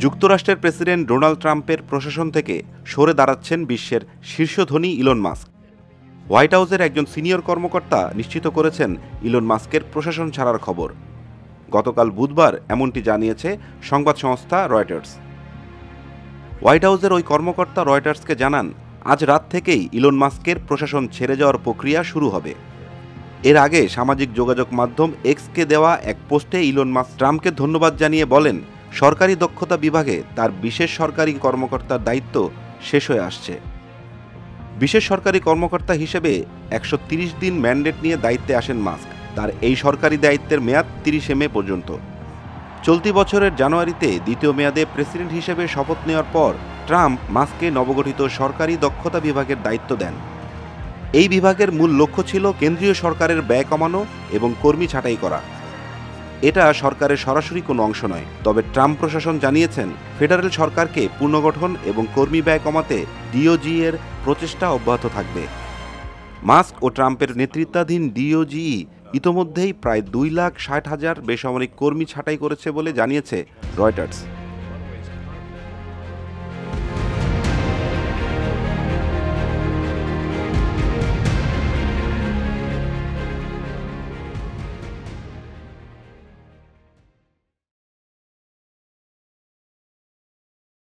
যুক্তরাষ্ট্রের president Donald ট্রাম্পের প্রশাসন থেকে সরে দাঁড়াচ্ছেন বিশ্বের শীর্ষ ধনী ইলন মাস্ক। হোয়াইট হাউসের একজন সিনিয়র কর্মকর্তা নিশ্চিত করেছেন ইলন মাস্কের প্রশাসন ছাড়ার খবর। গতকাল বুধবার এমনটি জানিয়েছে সংবাদ সংস্থা রয়টার্স। হোয়াইট হাউসের ওই কর্মকর্তা রয়টার্সকে জানান, আজ রাত থেকেই ইলন মাস্কের প্রশাসন ছেড়ে যাওয়ার প্রক্রিয়া শুরু হবে। এর আগে সামাজিক যোগাযোগ মাধ্যম এক্সকে দেওয়া এক পোস্টে ইলন মাস্ক ট্রাম্পকে ধন্যবাদ জানিয়ে বলেন, সরকারি দক্ষতা বিভাগে তার বিশেষ সরকারি কর্মকর্তার দায়িত্ব শেষ হয়ে আসছে। বিশেষ সরকারি কর্মকর্তা হিসেবে 130 দিন ম্যান্ডেট নিয়ে দায়িত্বে আসেন মাস্ক। তার এই সরকারি দায়িত্বের মেয়াদ 30 মে পর্যন্ত। চলতি বছরের জানুয়ারিতে দ্বিতীয় মেয়াদে প্রেসিডেন্ট হিসেবে শপথ নেওয়ার পর ট্রাম্প মাস্ককে নবগঠিত সরকারি দক্ষতা বিভাগের দায়িত্ব দেন। এই বিভাগের মূল লক্ষ্য ছিল কেন্দ্রীয় সরকারের ব্যয় কমানো এবং কর্মী ছাঁটাই করা। এটা সরকারের সরাসরি কোনো অংশ নয়, তবে ট্রাম্প প্রশাসন জানিয়েছেন ফেডারেল সরকারকে পুনর্গঠন এবং কর্মী ব্যয় কমাতে ডিওজি এর প্রচেষ্টা অব্যাহত থাকবে। মাস্ক ও ট্রাম্পের নেতৃত্বাধীন ডিওজি ইতোমধ্যেই প্রায় 2,60,000 বেসামরিক কর্মী ছাঁটাই করেছে বলে জানিয়েছে রয়টার্স।